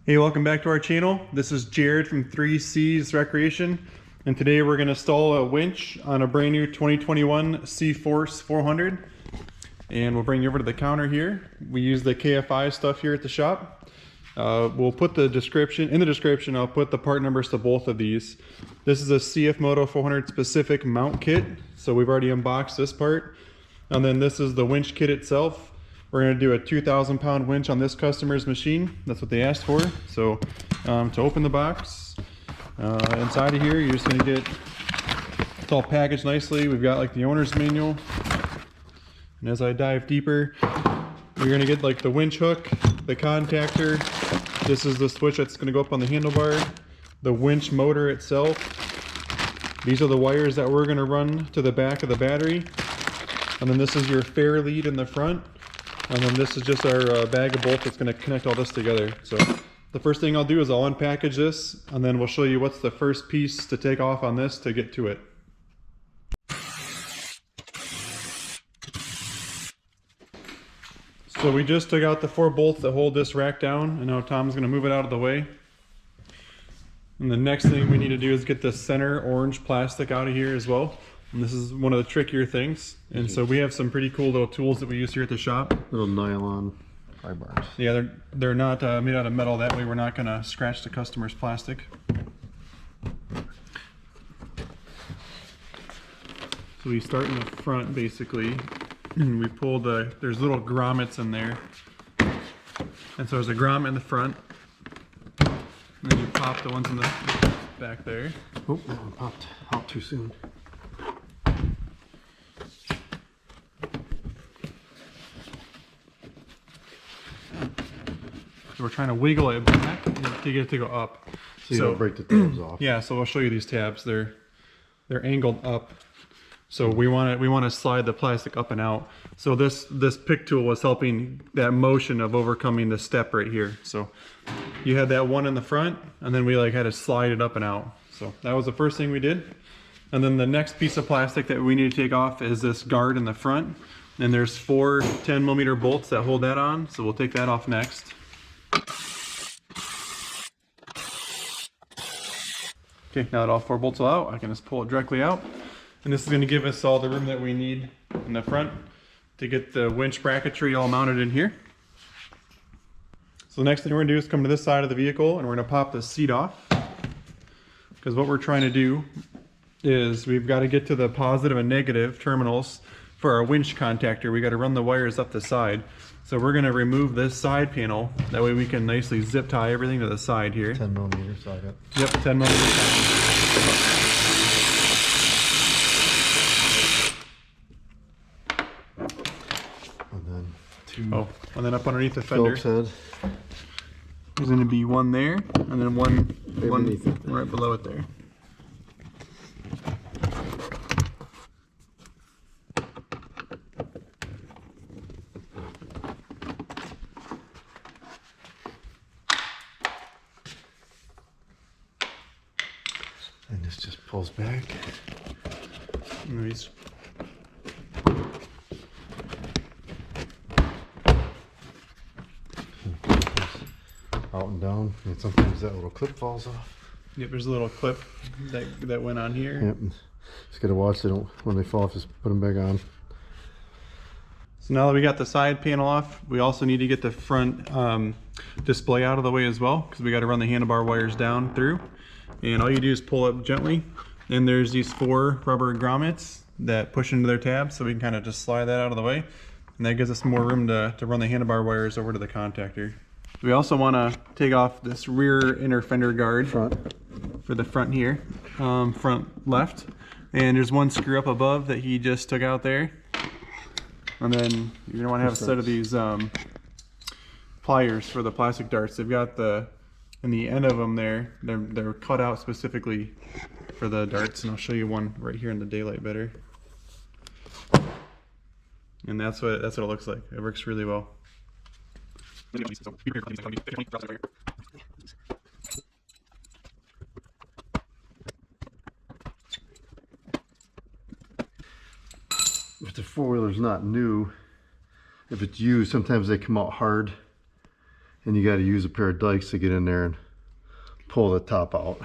Hey, welcome back to our channel. This is Jared from 3C's Recreation, and today we're going to install a winch on a brand new 2021 CForce 400. And we'll bring you over to the counter here. We use the KFI stuff here at the shop. We'll put the description, in the description I'll put the part numbers to both of these. This is a CFMoto 400 specific mount kit, so we've already unboxed this part. And then this is the winch kit itself. We're going to do a 2,000 pound winch on this customer's machine. That's what they asked for. So to open the box, inside of here, you're just going to get, it's all packaged nicely. We've got like the owner's manual. And as I dive deeper, you're going to get like the winch hook, the contactor. This is the switch that's going to go up on the handlebar. The winch motor itself. These are the wires that we're going to run to the back of the battery. And then this is your fair lead in the front. And then this is just our bag of bolts that's going to connect all this together. So the first thing I'll do is I'll unpackage this, and then we'll show you what's the first piece to take off on this to get to it. So we just took out the 4 bolts that hold this rack down, and now Tom's going to move it out of the way. And the next thing we need to do is get the center orange plastic out of here as well. And this is one of the trickier things. And so we have some pretty cool little tools that we use here at the shop. Little nylon pry bars. Yeah, they're not made out of metal. That way we're not going to scratch the customer's plastic. So we start in the front basically. And we pull there's little grommets in there. And so there's a grommet in the front. And then you pop the ones in the back there. Oh, that one popped out too soon. So we're trying to wiggle it back to get it to go up. So you don't break the tabs off. Yeah, so I'll show you these tabs. They're angled up. So we want to slide the plastic up and out. So this pick tool was helping that motion of overcoming the step right here. So you had that one in the front, and then we like had to slide it up and out. So that was the first thing we did. And then the next piece of plastic that we need to take off is this guard in the front. And there's 4 10mm bolts that hold that on. So we'll take that off next. Okay, now that all 4 bolts are out, I can just pull it directly out. And this is going to give us all the room that we need in the front to get the winch bracketry all mounted in here. So the next thing we're going to do is come to this side of the vehicle and we're going to pop the seat off. Because what we're trying to do is we've got to get to the positive and negative terminals for our winch contactor. We got to run the wires up the side. So we're going to remove this side panel. That way we can nicely zip tie everything to the side here. 10mm socket. Yep, 10mm socket. And then up underneath the fender, there's going to be one there, and then one right below it there. And this just pulls back. Nice. Out and down, and sometimes that little clip falls off. Yep, there's a little clip that went on here. Yep, just gotta watch they don't, when they fall off, just put them back on. So now that we got the side panel off, we also need to get the front display out of the way as well, because we got to run the handlebar wires down through. And all you do is pull up gently, and there's these 4 rubber grommets that push into their tabs, so we can kind of just slide that out of the way. And that gives us more room to run the handlebar wires over to the contactor. We also want to take off this rear inner fender guard for the front here, front left. And there's one screw up above that he just took out there. And then you're going to want to have a set of these pliers for the plastic darts. They've got in the end of them there, they're cut out specifically for the darts. And I'll show you one right here in the daylight better. And that's what it looks like. It works really well. If the 4-wheeler's not new, if it's used, sometimes they come out hard and you got to use a pair of dikes to get in there and pull the top out.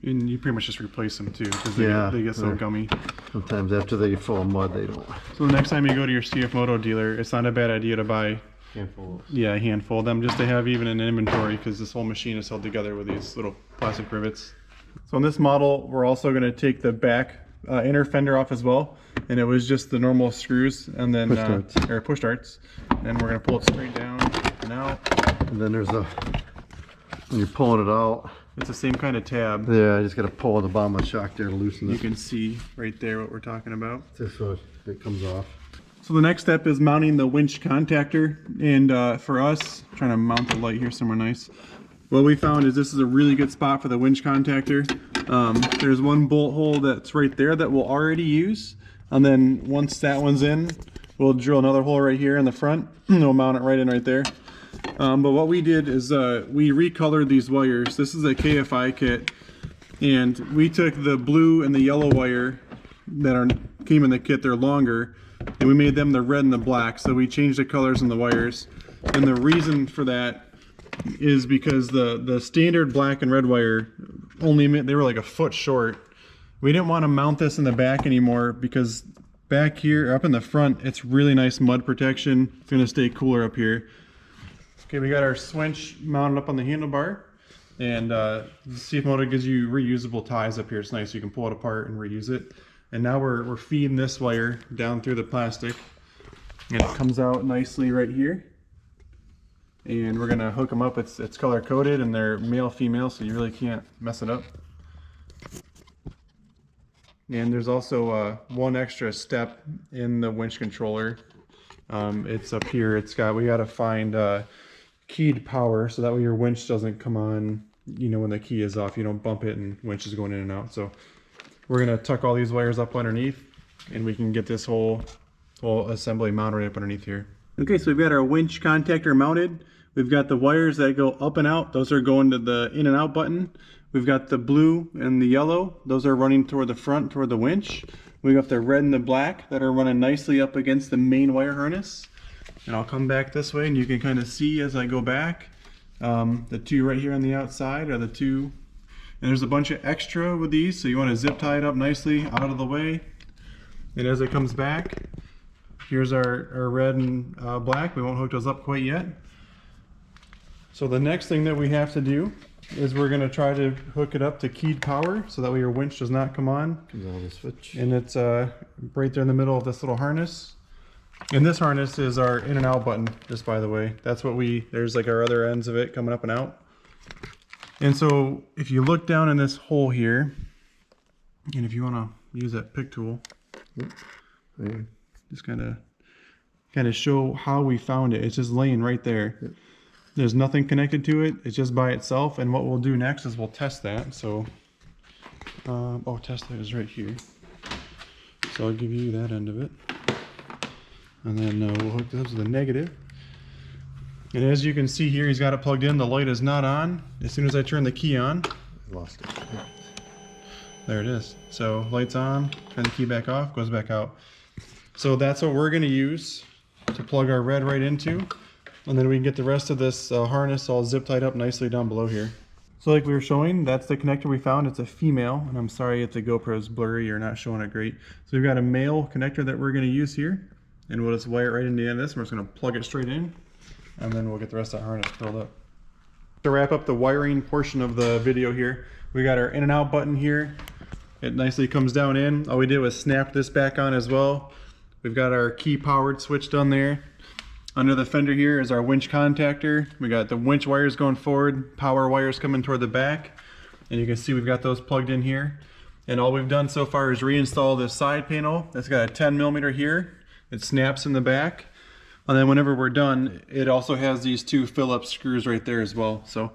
And you pretty much just replace them too, because they get so gummy. Sometimes after they get full of mud, they don't. So the next time you go to your CFMoto dealer, it's not a bad idea to buy a handful of them just to have even in inventory, because this whole machine is held together with these little plastic rivets. So on this model, we're also going to take the back inner fender off as well, and it was just the normal screws and then push darts, and we're going to pull it straight down and out. And then there's when you're pulling it out, it's the same kind of tab. Yeah, I just got to pull on the bottom of the shock there to loosen it. You can see right there what we're talking about. Just so it comes off. So the next step is mounting the winch contactor, and for us, trying to mount the light here somewhere nice. What we found is this is a really good spot for the winch contactor. There's one bolt hole that's right there that we'll already use, and then once that one's in, we'll drill another hole right here in the front, and we'll mount it right in right there. But what we did is we recolored these wires. This is a KFI kit, and we took the blue and the yellow wire that came in the kit, they're longer, and we made them the red and the black. So we changed the colors on the wires, and the reason for that is because the standard black and red wire they were like a foot short. We didn't want to mount this in the back anymore because back here, up in the front, it's really nice mud protection. It's going to stay cooler up here. Okay, we got our swinch mounted up on the handlebar, and CFMoto gives you reusable ties up here. It's nice, you can pull it apart and reuse it. And now we're feeding this wire down through the plastic, and it comes out nicely right here. And we're gonna hook them up. It's color coded, and they're male female, so you really can't mess it up. And there's also one extra step in the winch controller. It's up here. We gotta find keyed power, so that way your winch doesn't come on, when the key is off. You don't bump it and winch is going in and out. So we're gonna tuck all these wires up underneath, and we can get this whole assembly mounted right up underneath here. Okay, so we've got our winch contactor mounted. We've got the wires that go up and out. Those are going to the in and out button. We've got the blue and the yellow. Those are running toward the front, toward the winch. We've got the red and the black that are running nicely up against the main wire harness. And I'll come back this way, and you can kind of see as I go back. The two right here on the outside are the two. And there's a bunch of extra with these, so you want to zip tie it up nicely out of the way. And as it comes back, here's our red and black. We won't hook those up quite yet. So the next thing that we have to do is we're going to try to hook it up to keyed power, so that way your winch does not come on. The switch. And it's right there in the middle of this little harness. And this harness is our in and out button, just by the way. That's what there's like our other ends of it coming up and out. And so if you look down in this hole here, and if you want to use that pick tool, just kind of show how we found it. It's just laying right there. There's nothing connected to it. It's just by itself. And what we'll do next is we'll test that. So, test that is right here. So I'll give you that end of it. And then we'll hook this to the negative. And as you can see here, he's got it plugged in. The light is not on. As soon as I turn the key on, I lost it. There it is. So light's on, turn the key back off, goes back out. So that's what we're going to use to plug our red right into. And then we can get the rest of this harness all zip tied up nicely down below here. So like we were showing, that's the connector we found. It's a female, and I'm sorry if the GoPro is blurry or not showing it great. So we've got a male connector that we're going to use here, and we'll just wire it right into the end of this. We're just going to plug it straight in, and then we'll get the rest of that harness curled up. To wrap up the wiring portion of the video here, we got our in and out button here. It nicely comes down in. All we did was snap this back on as well. We've got our key powered switch done there. Under the fender here is our winch contactor. We got the winch wires going forward, power wires coming toward the back. And you can see we've got those plugged in here. And all we've done so far is reinstall this side panel. It's got a 10mm here. It snaps in the back. And then whenever we're done, it also has these two Phillips screws right there as well. So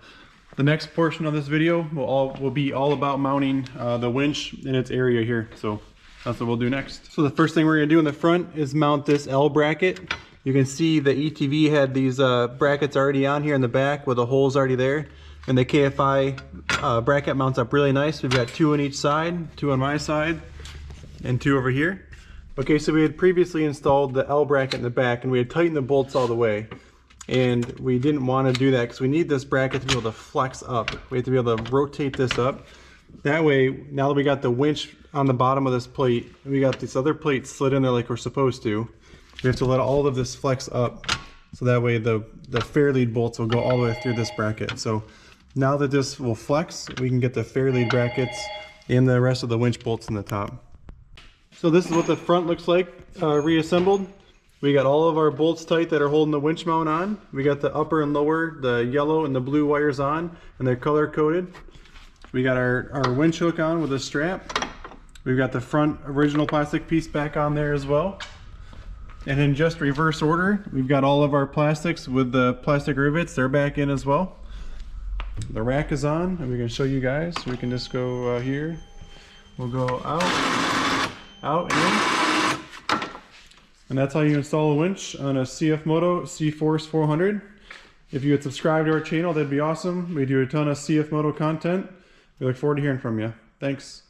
the next portion of this video will be all about mounting the winch in its area here. So that's what we'll do next. So the first thing we're gonna do in the front is mount this L bracket. You can see the ETV had these brackets already on here in the back with the holes already there. And the KFI bracket mounts up really nice. We've got two on each side, two on my side, and two over here. Okay, so we had previously installed the L bracket in the back, and we had tightened the bolts all the way. and we didn't want to do that because we need this bracket to be able to flex up. We have to be able to rotate this up. That way, now that we got the winch on the bottom of this plate, we got this other plate slid in there like we're supposed to. We have to let all of this flex up, so that way the fair lead bolts will go all the way through this bracket. So now that this will flex, we can get the fair lead brackets and the rest of the winch bolts in the top. So this is what the front looks like reassembled. We got all of our bolts tight that are holding the winch mount on. We got the upper and lower, the yellow and the blue wires on, and they're color coded. We got our winch hook on with a strap. We've got the front original plastic piece back on there as well. And in just reverse order, we've got all of our plastics with the plastic rivets. They're back in as well. The rack is on, and we can show you guys. We can just go here. We'll go out, out, and in. And that's how you install a winch on a CFMoto CForce 400. If you would subscribe to our channel, that'd be awesome. We do a ton of CFMoto content. We look forward to hearing from you. Thanks.